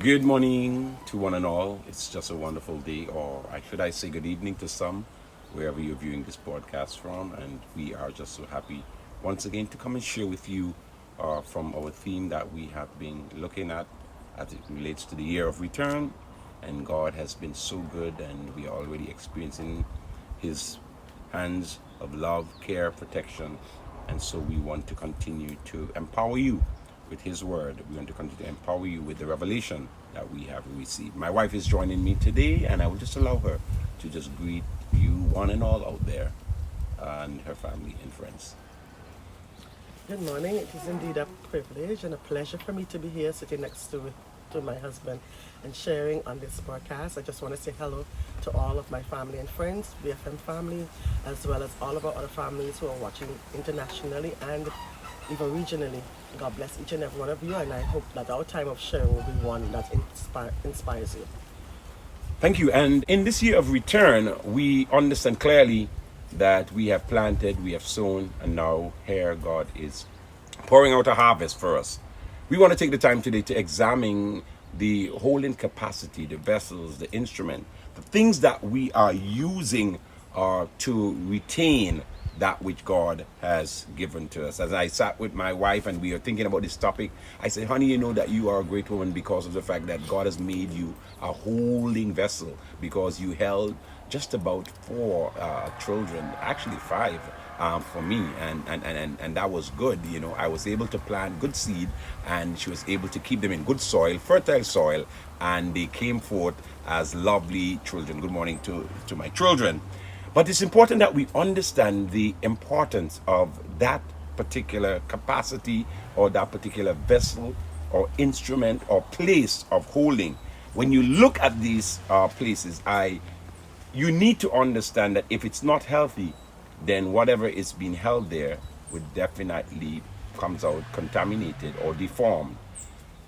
Good morning to one and all. It's just a wonderful day, or should I say good evening to some, wherever you're viewing this broadcast from. And we are just so happy once again to come and share with you from our theme that we have been looking at as it relates to the year of return. And God has been so good, and we are already experiencing His hands of love, care, protection. And so we want to continue to empower you with His word. We want to continue to empower you with the revelation that we have received. My wife is joining me today, and I will just allow her to just greet you one and all out there, and her family and friends. Good morning. It is indeed a privilege and a pleasure for me to be here sitting next to my husband and sharing on this broadcast. I just want to say hello to all of my family and friends, BFM family, as well as all of our other families who are watching internationally and even regionally. God bless each and every one of you, and I hope that our time of sharing will be one that inspires you. Thank you. And in this year of return, we understand clearly that we have planted, we have sown, and now here God is pouring out a harvest for us. We want to take the time today to examine the holding capacity, the vessels, the instrument, the things that we are using to retain that which God has given to us. As I sat with my wife and we were thinking about this topic, I said, honey, you know that you are a great woman because of the fact that God has made you a holding vessel, because you held just about 4 children, actually 5 for me, and that was good. You know, I was able to plant good seed, and she was able to keep them in good soil, fertile soil, and they came forth as lovely children. Good morning to my children. But it's important that we understand the importance of that particular capacity, or that particular vessel or instrument or place of holding. When you look at these places, you need to understand that if it's not healthy, then whatever is being held there would definitely comes out contaminated or deformed.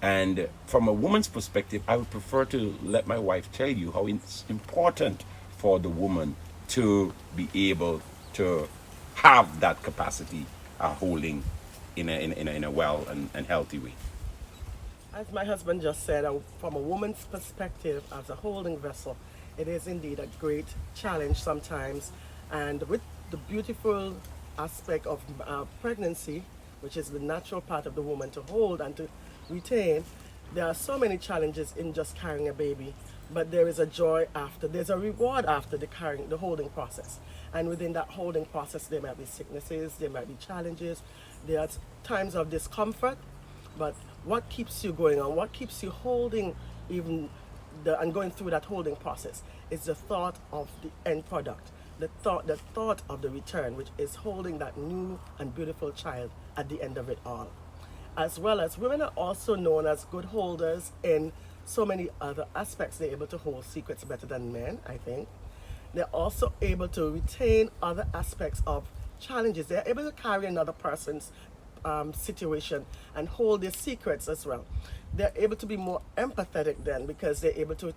And from a woman's perspective, I would prefer to let my wife tell you how it's important for the woman to be able to have that capacity holding in a well and healthy way. As my husband just said, from a woman's perspective as a holding vessel, it is indeed a great challenge sometimes. And with the beautiful aspect of pregnancy, which is the natural part of the woman to hold and to retain, there are so many challenges in just carrying a baby. But there is a joy after, there's a reward after the holding process. And within that holding process, there might be sicknesses, there might be challenges, there are times of discomfort. But what keeps you going on, what keeps you holding and going through that holding process is the thought of the end product, the thought of the return, which is holding that new and beautiful child at the end of it all. As well as women are also known as good holders in so many other aspects. They're able to hold secrets better than men, I think. They're also able to retain other aspects of challenges. They're able to carry another person's situation and hold their secrets as well. They're able to be more empathetic then, because they're able to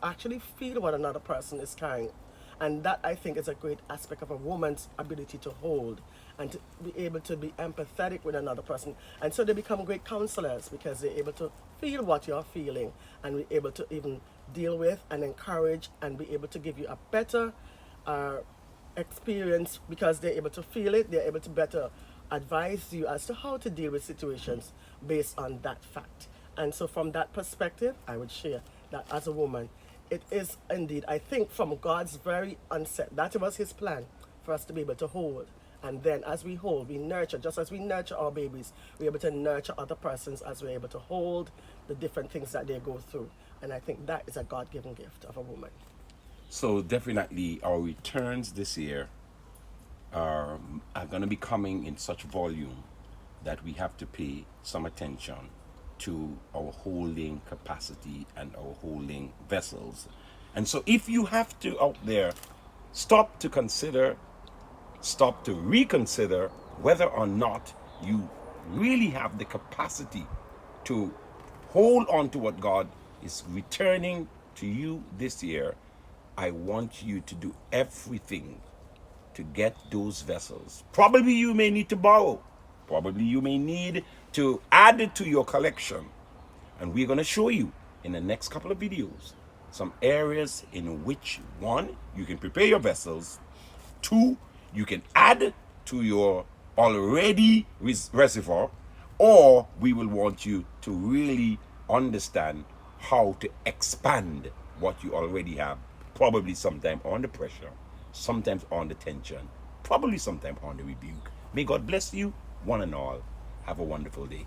actually feel what another person is carrying. And that, I think, is a great aspect of a woman's ability to hold and to be able to be empathetic with another person. And so they become great counselors, because they're able to feel what you're feeling and be able to even deal with and encourage and be able to give you a better experience, because they're able to feel it. They're able to better advise you as to how to deal with situations based on that fact. And so from that perspective, I would share that as a woman, it is indeed, I think, from God's very onset, that was His plan for us to be able to hold. And then as we hold, we nurture. Just as we nurture our babies, we're able to nurture other persons as we're able to hold the different things that they go through. And I think that is a God-given gift of a woman. So definitely our returns this year are going to be coming in such volume that we have to pay some attention to our holding capacity and our holding vessels. And so if you have to out there stop to reconsider whether or not you really have the capacity to hold on to what God is returning to you this year, I want you to do everything to get those vessels. Probably you may need to borrow. Probably you may need to add it to your collection. And we're going to show you in the next couple of videos some areas in which, one, you can prepare your vessels, two, you can add to your already reservoir, or we will want you to really understand how to expand what you already have, probably sometime under pressure, sometimes under tension, probably sometime under rebuke. May God bless you, one and all. Have a wonderful day.